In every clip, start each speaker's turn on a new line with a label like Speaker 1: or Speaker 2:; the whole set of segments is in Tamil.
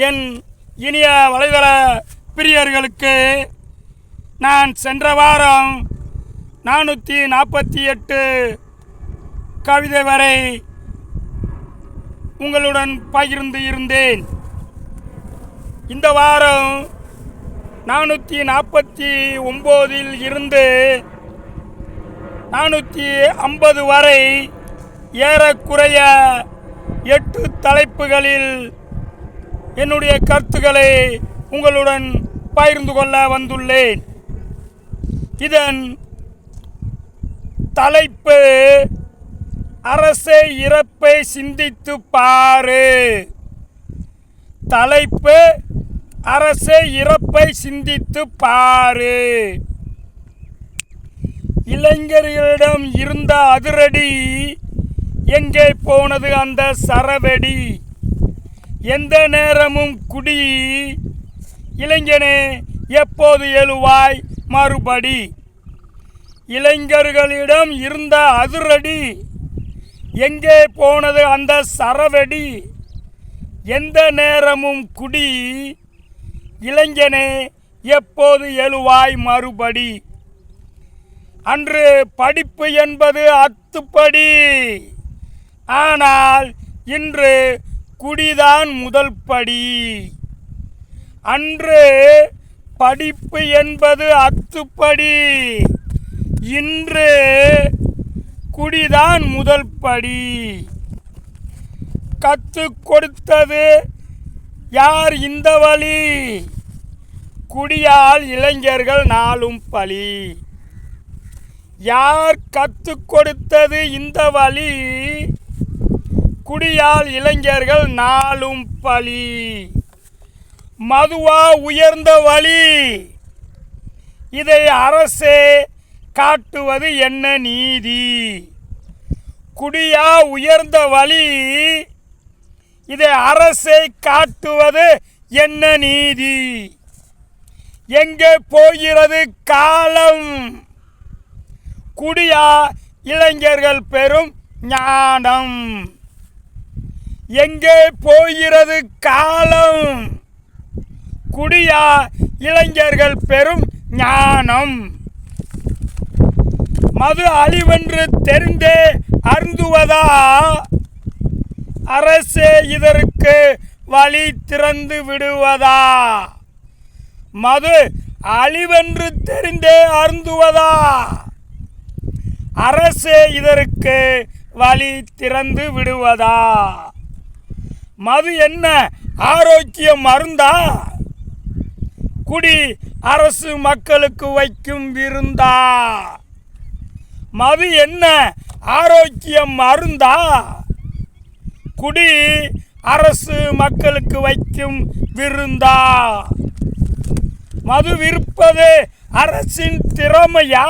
Speaker 1: என் இனிய வலைதள பிரியர்களுக்கு நான் சென்ற வாரம் 448 கவிதை வரை உங்களுடன் பகிர்ந்து இருந்தேன். இந்த வாரம் 449 இருந்து 450 வரை ஏறக்குறைய 8 தலைப்புகளில் என்னுடைய கருத்துக்களை உங்களுடன் பகிர்ந்து கொள்ள வந்துள்ளேன். இதன் தலைப்பு அரசே இறப்பை சிந்தித்து பாரு. தலைப்பு அரசே இறப்பை சிந்தித்து பாரு. இளைஞர்களிடம் இருந்த அதிரடி எங்கே போனது அந்த சரவெடி? எந்த நேரமும் குடி, இளைஞனே எப்போது எழுவாய் மறுபடி? இளைஞர்களிடம் இருந்த அதிரடி எங்கே போனது அந்த சரவெடி? எந்த நேரமும் குடி, இளைஞனே எப்போது எழுவாய் மறுபடி? அன்று படிப்பு என்பது அத்துப்படி, ஆனால் இன்று குடிதான் முதல் படி. அன்று படிப்பு என்பது அத்துப்படி, இன்று குடிதான் முதல் படி. கற்றுக் கொடுத்தது யார் இந்த வழி? குடியால் இளைஞர்கள் நாளும் பழி. யார் கற்றுக் கொடுத்தது இந்த வழி? குடியால் இளைஞர்கள் நாளும் பழி. மதுவா உயர்ந்த வழி? இதை அரசே காட்டுவது என்ன நீதி? குடியா உயர்ந்த வழி? இதை அரசே காட்டுவது என்ன நீதி? எங்கே போகிறது காலம்? குடியா இளைஞர்கள் பெறும் ஞானம்? எங்கே போகிறது காலம்? குடியா இளைஞர்கள் பெறும் ஞானம்? மது அழிவென்று தெரிந்தே அருந்துவதா? அரசே இதற்கு வழி திறந்து விடுவதா? மது அழிவென்று தெரிந்தே அருந்துவதா? அரசே இதற்கு வழி திறந்து விடுவதா? மது என்ன ஆரோக்கியம் மருந்தா? குடி அரசு மக்களுக்கு வைக்கும் விருந்தா? மது என்ன ஆரோக்கியம் மருந்தா? குடி அரசு மக்களுக்கு வைக்கும் விருந்தா? மது விற்பது அரசின் திறமையா,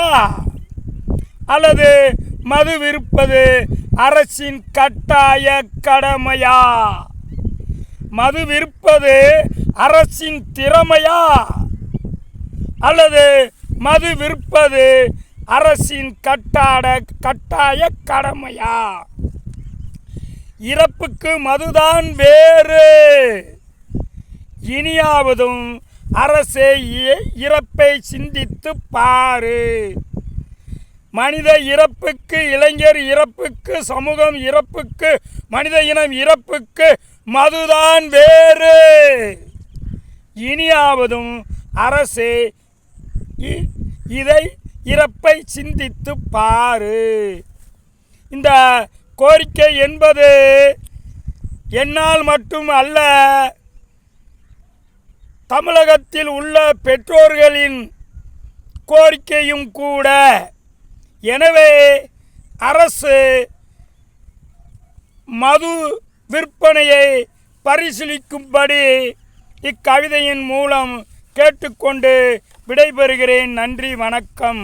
Speaker 1: அல்லது மது விற்பது அரசின் கட்டாய கடமையா? மது விற்பது அரசின் திறமையா, அல்லது மது விற்பது அரசின் கட்டாய கடமையா? இறப்புக்கு மதுதான் வேறு. இனியாவதும் அரசே இறப்பை சிந்தித்து பாரு. மனித இறப்புக்கு, இளைஞர் இறப்புக்கு, சமூகம் இறப்புக்கு, மனித இனம் இறப்புக்கு மதுதான் வேறு. இனியாவதும் அரசே இதை இறப்பை சிந்தித்து பாரு. இந்த கோரிக்கை என்பது என்னால் மட்டும் அல்ல, தமிழகத்தில் உள்ள பெற்றோர்களின் கோரிக்கையும் கூட. எனவே அரசு மது விற்பனையை பரிசீலிக்கும்படி இக்கவிதையின் மூலம் கேட்டுக்கொண்டு விடைபெறுகிறேன். நன்றி, வணக்கம்.